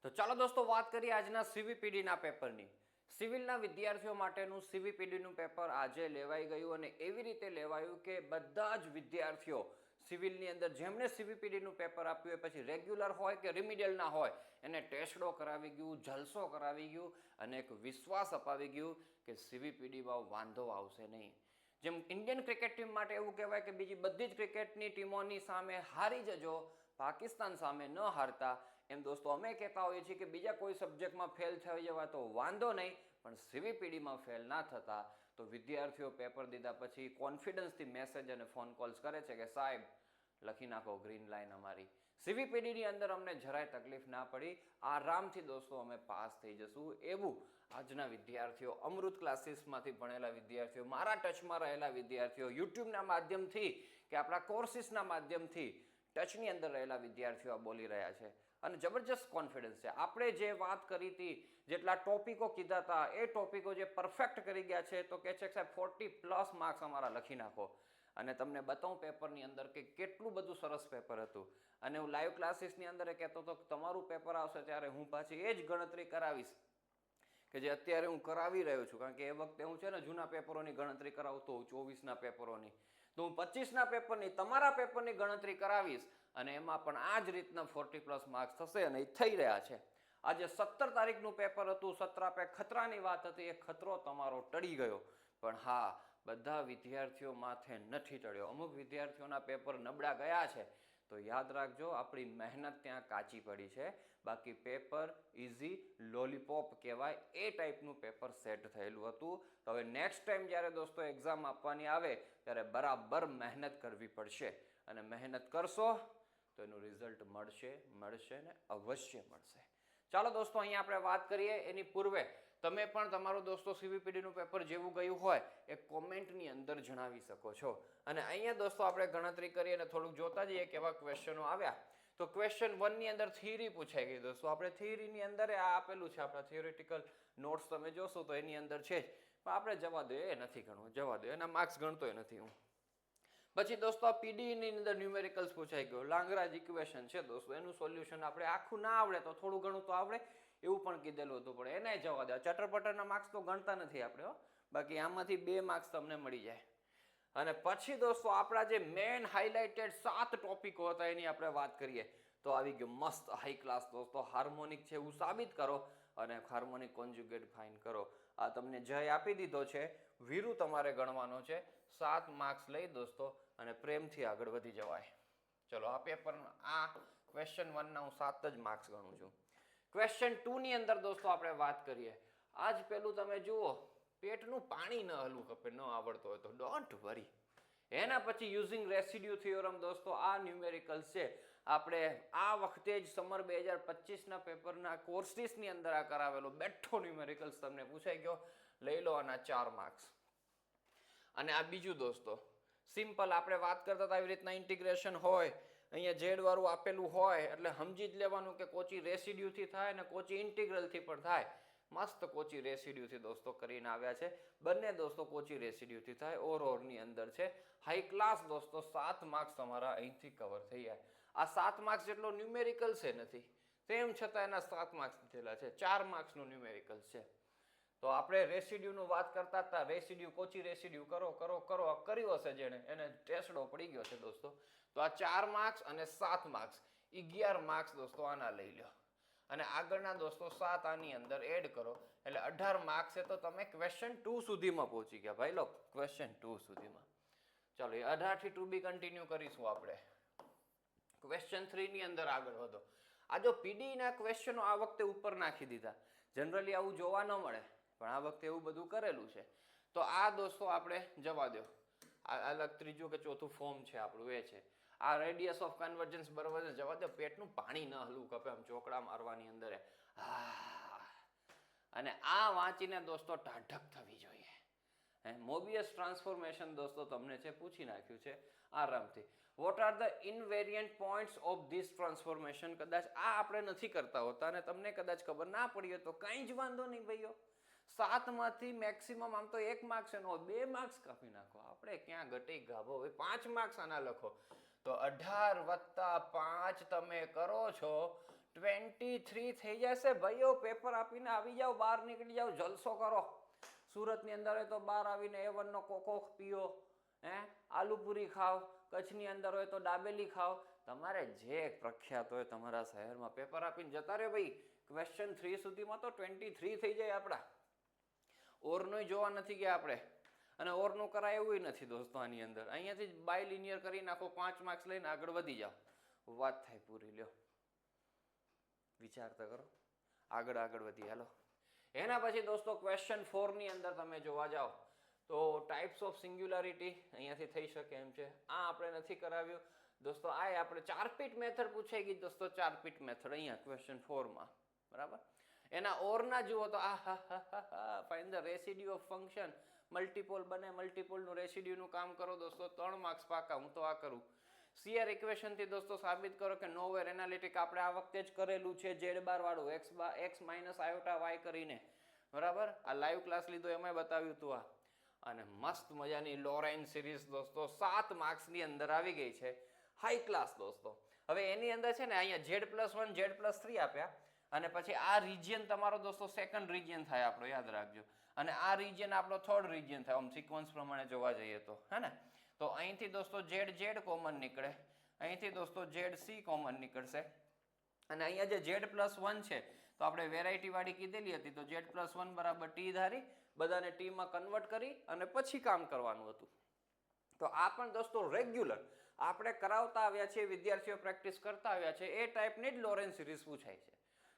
તો ચાલો દોસ્તો વાત કરીએ આજના સીવીપીડીના પેપરની. સિવિલના વિદ્યાર્થીઓ માટેનું સીવીપીડીનું પેપર આજે લેવાઈ ગયું અને એવી રીતે લેવાયું કે બધા જ વિદ્યાર્થીઓ સિવિલની અંદર જેમણે સીવીપીડીનું પેપર આપ્યું હોય પછી રેગ્યુલર હોય કે રિમિડિયલના હોય એને ટેસ્ટો કરાવી ગયું, જલસો કરાવી ગયું અને એક વિશ્વાસ અપાવી ગયું કે સીવીપીડીમાં વાંધો આવશે નહીં. જેમ ઇન્ડિયન ક્રિકેટ ટીમ માટે એવું કહેવાય કે બીજી બધી જ ક્રિકેટની ટીમોની સામે હારી જજો, પાકિસ્તાન સામે ન હારતા, એમ દોસ્તો અમે કહેતા હોઈએ છીએ કે બીજા કોઈ સબ્જેક્ટમાં ફેલ થઈ જવા તો વાંધો નહીં, પણ સીવીપીડીમાં ફેલ ના થતા. તો વિદ્યાર્થીઓ પેપર દીધા પછી કોન્ફિડન્સથી મેસેજ અને ફોન કોલ્સ કરે છે કે સાહેબ લખી નાખો ગ્રીન લાઈન અમારી. સીવીપીડીની અંદર અમને જરાય તકલીફ ના પડી, આરામથી દોસ્તો અમે પાસ થઈ જશું. એવું આજના વિદ્યાર્થીઓ, અમૃત ક્લાસીસમાંથી ભણેલા વિદ્યાર્થીઓ, મારા ટચમાં રહેલા વિદ્યાર્થીઓ, યુટ્યુબના માધ્યમથી કે આપણા કોર્સિસના માધ્યમથી ટચની અંદર રહેલા વિદ્યાર્થીઓ બોલી રહ્યા છે અને જબરજસ્ત કોન્ફિડન્સ છે. આપણે જે વાત કરી હતી, જેટલા ટોપિકો કીધા હતા એ ટોપિકો જે પરફેક્ટ કરી ગયા છે તો કહે છે કે સાહેબ 40+ માર્ક્સ અમારા લખી નાખો. અને તમને બતાવું પેપરની અંદર કે કેટલું બધું સરસ પેપર હતું. અને હું લાઈવ ક્લાસીસની અંદર એ કહેતો હતો કે તમારું પેપર આવશે ત્યારે હું પાછી એ જ ગણતરી કરાવીશ કે જે અત્યારે હું કરાવી રહ્યો છું. કારણ કે એ વખતે હું છે ને જૂના પેપરોની ગણતરી કરાવતો હોઉં, 24ના પેપરોની. તો હું 25ના પેપરની, તમારા પેપરની ગણતરી કરાવીશ અને એમાં પણ આ જ રીતના 40+ માર્ક્સ થશે અને એ થઈ રહ્યા છે. આજે 17 તારીખનું પેપર હતું, 17 પે ખતરાની વાત હતી, એ ખતરો તમારો ટળી ગયો. પણ હા, બધા વિદ્યાર્થીઓ માથે નથી ટળ્યો. અમુક વિદ્યાર્થીઓના પેપર નબળા ગયા છે તો યાદ રાખજો આપણી મહેનત ત્યાં કાચી પડી છે. બાકી પેપર ઇઝી લોલીપોપ કહેવાય એ ટાઈપનું પેપર સેટ થયેલું હતું. તો હવે નેક્સ્ટ ટાઈમ જ્યારે દોસ્તો એક્ઝામ આપવાની આવે ત્યારે બરાબર મહેનત કરવી પડશે અને મહેનત કરશો તો એનું રિઝલ્ટ મળશે ને અવશ્ય મળશે. ચાલો દોસ્તો, અહીંયા આપણે વાત કરીએ એની પૂર્વે તમે પણ તમારું દોસ્તો સીવીપીડીનું પેપર જેવું ગયું હોય એ કોમેન્ટની અંદર જણાવી શકો છો. અને અહીંયા દોસ્તો આપણે ગણતરી કરીએ અને થોડુંક જોતા જઈએ કેવા ક્વેશ્ચનો આવ્યા. તો ક્વેશ્ચન 1ની અંદર થિયરી પૂછાઈ ગઈ દોસ્તો. આપણે થિયરીની અંદર આ આપેલું છે, આપણા થિયોરિટિકલ નોટ્સ તમે જોશો તો એની અંદર છે જ, પણ આપણે જવા દો, એ નથી ગણવું, જવા દો, એના માર્ક્સ ગણતોય નથી હું. પછી દોસ્તો આ પીડીની અંદર ન્યુમેરિકલ્સ પૂછાઈ ગયો, લાંગરાજ ઇક્વેશન છે દોસ્તો, એનું સોલ્યુશન આપણે આખું ના આવડે તો થોડું ઘણું તો આવડે એવું પણ કીધેલું હતું, પણ એને જવા દે. ચટરપટરના માર્ક્સ તો ગણતા નથી આપણે, બાકી આમાંથી 2 માર્ક્સ તમને મળી જાય. અને પછી દોસ્તો આપણા જે મેન હાઇલાઇટેડ 7 ટોપિકો હતા એની આપણે વાત કરીએ તો આવી ગયો મસ્ત હાઈ ક્લાસ દોસ્તો. હાર્મોનિક છે એવું સાબિત કરો અને હાર્મોનિક કોન્જ્યુગેટ ફાઇન કરો. આ તમને જય આપી દીધો છે, વીરુ તમારે ગણવાનો છે. 7 માર્ક્સ લઈ દોસ્તો અને પ્રેમથી આગળ વધી જવાય. ચલો, આ પેપર આ ક્વેશ્ચન 1ના હું 7 જ માર્ક્સ ગણું છું. ક્વેશ્ચન 2ની અંદર દોસ્તો આપણે વાત કરીએ. આજ પેલું તમે જુઓ, પેટનું પાણી ન હલવું ખપે, ન આવડતો હોય તો ડોન્ટ વરી. એના પછી યુઝિંગ રેસિડ્યુ થિયોરમ દોસ્તો, આ ન્યુમેરિકલ્સ છે. આપણે આ વખતે જ સમર 2025ના પેપરના કોર્સિસની અંદર આ કરાવેલો બેઠો ન્યુમેરિકલ્સ તમને પૂછાઈ ગયો, લઈ લો આના 4 માર્ક્સ. અને આ બીજું દોસ્તો સિમ્પલ આપણે વાત કરતા હતા આવી રીતના ઇન્ટિગ્રેશન હોય, અહીંયા ઝેડ વાળું આપેલું હોય એટલે સમજી જ લેવાનું કે કોચી રેસિડ્યુથી થાય ને કોચી ઇન્ટિગ્રલથી પણ થાય. મસ્ત કોચી રેસિડ્યુથી દોસ્તો કરીને આવ્યા છે. બંને દોસ્તો કોચી રેસિડ્યુથી થાય. ઓરની અંદર છે. હાઈ ક્લાસ દોસ્તો, 7 માર્ક્સ તમારા અહીંથી કવર થઈ જાય. આ 7 માર્ક્સ જેટલો ન્યુમેરિકલ છે નથી, તેમ છતાં એના 7 માર્ક્સ થયેલા છે. 4 માર્ક્સનું ન્યુમેરિકલ છે. તો આપણે રેસિડ્યુનું વાત કરતા હતા, રેસિડ્યુ કોચી રેસિડ્યુ કરો કર્યો હશે જેને, એને ટેસ્ટડો પડી ગયો છે દોસ્તો. તો આ 4 માર્ક્સ અને 7 માર્ક્સ, 11 માર્ક્સ દોસ્તો આના લઈ લો અને આગળના દોસ્તો 7 આની અંદર એડ કરો એટલે 18 માર્ક્સ છે. તો તમે ક્વેશ્ચન 2 સુધીમાં પહોંચી ગયા ભાઈ. લો ક્વેશ્ચન 2 સુધીમાં. ચાલો, એ 18 થી ટુ બી કન્ટિન્યુ કરીશું આપણે. ક્વેશ્ચન 3ની અંદર આગળ વધો. આ જો પીડીના ક્વેશ્ચનો આ વખતે ઉપર નાખી દીધા, જનરલી આવું જોવા ન મળે પણ આ વખતે એવું બધું કરેલું છે. તો આ દોસ્તો આપણે જવા દો, આ અલગ ત્રીજું કે ચોથું ફોર્મ છે આપણું, એ છે આ રેડિયસ ઓફ કન્વર્જન્સ. બરોબર છે, જવા દો. પેટનું પાણી ન હલવું કપે, આમ ચોકડા મારવાની અંદર અને આ વાંચીને દોસ્તો ટાઢક થવી જોઈએ. મોબિયસ ટ્રાન્સફોર્મેશન દોસ્તો તમને છે પૂછી નાખ્યું છે આરામથી. What are the invariant points of this transformation. કદાચ આ આપણે નથી કરતા હોતા અને તમને કદાચ ખબર ના પડી હોય તો કંઈ જ વાંધો નહીં ભાઈઓ. 7માંથી મેક્સિમમ આમ તો 1 માર્ક્સ એનો 2 માર્ક્સ કાપી નાખો. આપણે ક્યાં ઘટી ગાભો, 5 માર્ક્સ આના લખો તો 18 + 5 તમે કરો છો 23 થઈ જશે ભાઈઓ. પેપર આપીને આવી જાઓ, બહાર નીકળી જાઓ, જલસો કરો. સુરતની અંદર હોય તો બહાર આવીને A1 નો કોકો પીઓ, આલુપુરી ખાઓ. કચ્છની અંદર હોય તો દાબેલી ખાઓ. તમારે જે પ્રખ્યાત હોય તમારા શહેરમાં પેપર આપીને જતા રહ્યો ભાઈ. ક્વેશ્ચન 3 સુધીમાં તો 23 થઈ જાય આપણા. ઓરનું જોવા નથી ગયા આપણે, અને ઓરનું કરાય એવું નથી દોસ્તો. આની અંદર અહીંયાથી જ બાયલિનિયર કરી નાખો, 5 માર્ક્સ લઈને આગળ વધી જાઓ, વાત થાય પૂરી. લ્યો વિચાર તો કરો, આગળ વધી. હાલો, એના પછી દોસ્તો ક્વેશ્ચન 4 ની અંદર તમે જોવા જાઓ તો ટાઈપ્સ ઓફ સિંગ્યુલારિટી અહીંયાથી થઈ શકે એમ છે. આ આપણે નથી કરાવ્યું દોસ્તો. આ આપણે 4 પીટ મેથડ પૂછાઈ ગઈ દોસ્તો. 4 પીટ મેથડ અહીંયા ક્વેશ્ચન 4 માં, બરાબર. એના ઓરના જુઓ તો find the residue of function. Multipole બને, મલ્ટીપોલનું રેસિડ્યુનું કામ કરો દોસ્તો. 3 માર્ક્સ પાકા. હું તો આ કરું. CR ઇક્વેશન થી દોસ્તો સાબિત કરો કે નોવેર એનાલિટિક આપણે આ વખતે જ કરેલું છે. Z બાર વાળું x માઇનસ આયોટા y કરીને, બરાબર. આ લાઈવ ક્લાસ લીધો એમાં બતાવ્યું હતું આ. અને મસ્ત મજાની લોરેન્જ સિરીઝ દોસ્તો 7 માર્ક્સ ની અંદર આવી ગઈ છે. હાઈ ક્લાસ દોસ્તો. હવે એની અંદર છે ને અહીંયા Z+1 Z+3 આપ્યા, અને પછી આ રિજિયન તમારો દોસ્તો સેકન્ડ રિજિયન થાય આપણો, યાદ રાખજો. અને આ રિજિયન આપણો થર્ડ રિજિયન થાય, આમ સિક્વન્સ પ્રમાણે જોવા જઈએ તો, હે ને. તો અહીંથી દોસ્તો Z કોમન નીકળે, અહીંથી દોસ્તો ZC કોમન નીકળશે. અને અહીંયા જે Z+1 છે તો આપણે વેરાયટી વાળી કીધેલી હતી, તો Z+1 બરાબર T ધારી બધાને T માં કન્વર્ટ કરી અને પછી કામ કરવાનું હતું. તો આ પણ દોસ્તો રેગ્યુલર આપણે કરાવતા આવ્યા છીએ, વિદ્યાર્થીઓ પ્રેક્ટિસ કરતા આવ્યા છે, એ ટાઈપની જ લોરેન્સ સિરીઝ પૂછાય છે.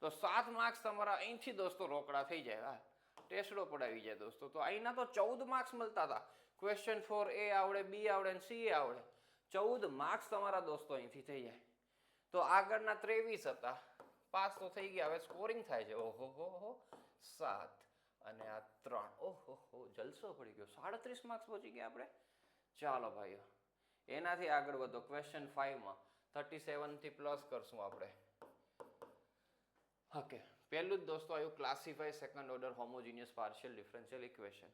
તો 7 માર્ક્સ તમારા અહીંથી દોસ્તો રોકડા થઈ જાય. ટેસ્ટો પડાવી જાય દોસ્તો. તો અહીંના તો 14 માર્ક્સ મળતા હતા. ક્વેશ્ચન 4 A આવડે, B આવડે અને C આવડે. 14 માર્ક્સ તમારા દોસ્તો અહીંથી થઈ જાય. તો આગળના 23 હતા, પાસ તો થઈ ગયા. હવે સ્કોરિંગ થાય છે. ઓહો 7 અને આ 3. ઓહો જલસો પડી ગયો. 37 માર્ક્સ પહોંચી ગયા આપણે. ચાલો ભાઈઓ, એનાથી આગળ વધો. ક્વેશ્ચન 5 માં 37 થી પ્લસ કરશું આપણે. ઓકે, પહેલું જ દોસ્તો આવ્યું classify second order homogeneous partial differential equation.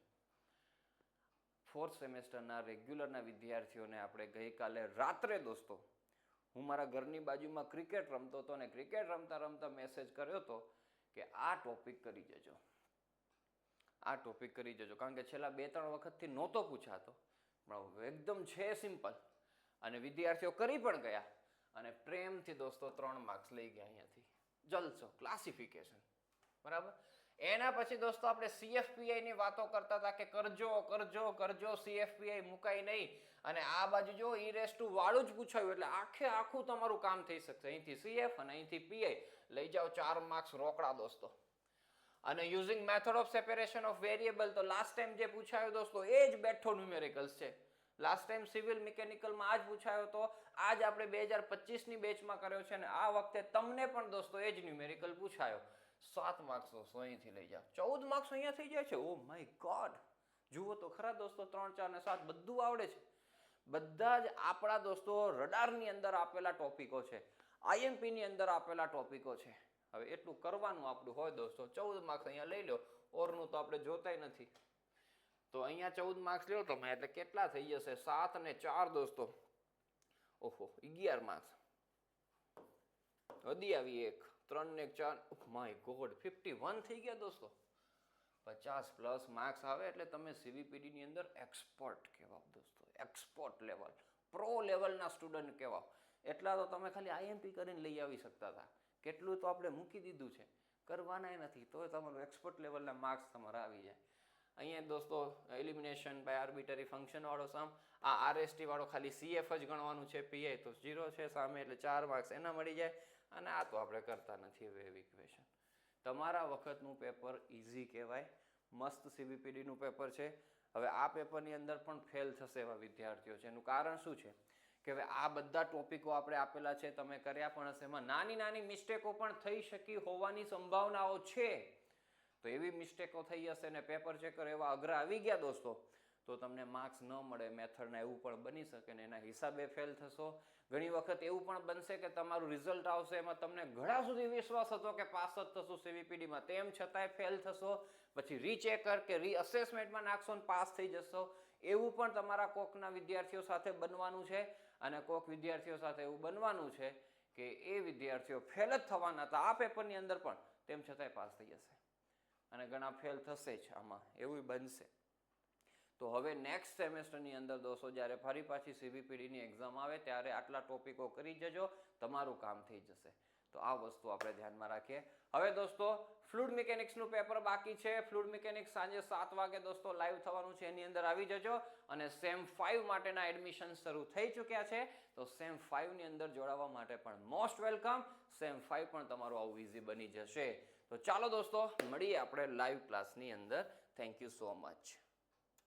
4th સેમેસ્ટરના રેગ્યુલરના વિદ્યાર્થીઓને આપણે ગઈકાલે રાત્રે દોસ્તો, હું મારા ઘરની બાજુમાં ક્રિકેટ રમતો હતો અને ક્રિકેટ રમતા રમતા મેસેજ કર્યો હતો કે આ ટોપિક કરી જજો, આ ટોપિક કરી જજો. કારણ કે છેલ્લા 2-3 વખતથી નહોતો પૂછાતો, પણ એકદમ છે સિમ્પલ, અને વિદ્યાર્થીઓ કરી પણ ગયા અને પ્રેમથી દોસ્તો 3 માર્ક્સ લઈ ગયા અહીંયાથી. જલસો, ક્લાસિફિકેશન, બરાબર. એના પછી દોસ્તો આપણે CFPI ની વાતો કરતા હતા કે કરજો કરજો કરજો, CFPI મુકાય નહીં. અને આ બાજુ જો e⁻ વાળું જ પૂછાયું એટલે આખે આખું તમારું કામ થઈ શકશે. અહીંથી CF અને અહીંથી PI લઈ જાઓ 4 માર્ક્સ રોકડા દોસ્તો. અને using method of separation of variable, તો લાસ્ટ ટાઈમ જે પૂછાયું દોસ્તો એ જ બેઠો ન્યુમેરિકલ્સ છે. લાસ્ટ ટાઈમ સિવિલ મિકેનિકલમાં આ જ પૂછાયો હતો, આજ આપણે 2025 ની બેચમાં કર્યો છે, અને આ વખતે તમને પણ દોસ્તો એ જ ન્યુમેરિકલ પૂછાયો. 7 માર્ક્સ દોસ્તો અહીંથી લઈ જાઓ. 14 માર્ક્સ અહીંયા થઈ જાય છે. ઓ માય ગોડ, જુઓ તો ખરા દોસ્તો, 3, 4 ને 7 બધું આવડે છે. બધા જ આપણા દોસ્તો રડારની અંદર આપેલા ટોપિકો છે, IMP ની અંદર આપેલા ટોપિકો છે. હવે એટલું કરવાનું આપણું હોય દોસ્તો. 14 માર્ક્સ અહીંયા લઈ લો, ઓરનું તો આપણે જોતાય નથી. તો અહીંયા 14 માર્ક્સ લ્યો તમે, એટલે કેટલા થઈ જશે? 7 અને 4 દોસ્તો, ઓહો 11 માર્ક્સ. વધી આવી 1, 3 ને 4, માય ગોડ 51 થઈ ગયા દોસ્તો. 50+ માર્ક્સ આવે એટલે તમે CVPD ની અંદર એક્સપર્ટ કહેવાઓ દોસ્તો. એક્સપર્ટ લેવલ, પ્રો લેવલના સ્ટુડન્ટ કહેવાઓ. એટલા તો તમે ખાલી IMP કરીને લઈ આવી શકતા હતા. કેટલું તો આપણે મૂકી દીધું છે, કરવાના નથી, તોય તમારું એક્સપર્ટ લેવલના માર્ક્સ તમારા આવી જાય. અહીંયા દોસ્તો એલિમિનેશન બાય આર્બિટરી ફંક્શન વાળો સમ, આ RST વાળો ખાલી CF જ ગણવાનું છે, PI તો 0 છે સામે, એટલે 4 માર્ક્સ એના મળી જાય. અને આ તો આપણે કરતા નથી વેવ ઇક્વેશન. તમારા વખતનું પેપર ઇઝી કહેવાય, મસ્ત CVPD નું પેપર છે. હવે આ પેપરની અંદર પણ ફેલ થશે એવા વિદ્યાર્થીઓ છે. એનું કારણ શું છે કે હવે આ બધા ટોપિકો આપણે આપેલા છે, તમે કર્યા પણ હશે, એમાં નાની નાની મિસ્ટેકો પણ થઈ શકી હોવાની સંભાવનાઓ છે. તો એવી મિસ્ટેકો થઈ હશે ને પેપર ચેકર એવા અઘરા આવી ગયા દોસ્તો, તો તમને માર્ક્સ ન મળે મેથડના, એવું પણ બની શકે ને એના હિસાબે ફેલ થશો. ઘણી વખત એવું પણ બનશે કે તમારું રિઝલ્ટ આવશે, એમાં તમને ઘણા સુધી વિશ્વાસ હતો કે પાસ જ થશો CVPDમાં, તેમ છતાંય ફેલ થશો. પછી રીચેકર કે રીઅસેસમેન્ટમાં નાખશો ને પાસ થઈ જશો. એવું પણ તમારા કોકના વિદ્યાર્થીઓ સાથે બનવાનું છે. અને કોક વિદ્યાર્થીઓ સાથે એવું બનવાનું છે કે એ વિદ્યાર્થીઓ ફેલ જ થવાના હતા આ પેપરની અંદર પણ, તેમ છતાંય પાસ થઈ જશે અને ઘણા ફેલ થશે જ આમાં, એવું બનશે. તો હવે નેક્સ્ટ સેમેસ્ટરની અંદર દોસ્તો જ્યારે ફરી પાછી સીવીપીડીની એક્ઝામ આવે ત્યારે આટલા ટોપિકો કરી જજો, તમારું કામ થઈ જશે. તો આ વસ્તુ આપણે ધ્યાનમાં રાખીએ. હવે દોસ્તો ફ્લુઇડ મિકેનિક્સનું પેપર બાકી છે. ફ્લુઇડ મિકેનિક્સ સાંજે 7 વાગે દોસ્તો લાઈવ થવાનું છે, એની અંદર આવી જજો. અને સેમ 5 માટેના એડમિશન શરૂ થઈ ચૂક્યા છે, તો સેમ 5 ની અંદર જોડાવા માટે પણ મોસ્ટ વેલકમ. સેમ 5 પણ તમારું આવું ઈઝી બની જશે. તો ચાલો દોસ્તો મળીએ આપણે લાઈવ ક્લાસની અંદર. Thank you so much.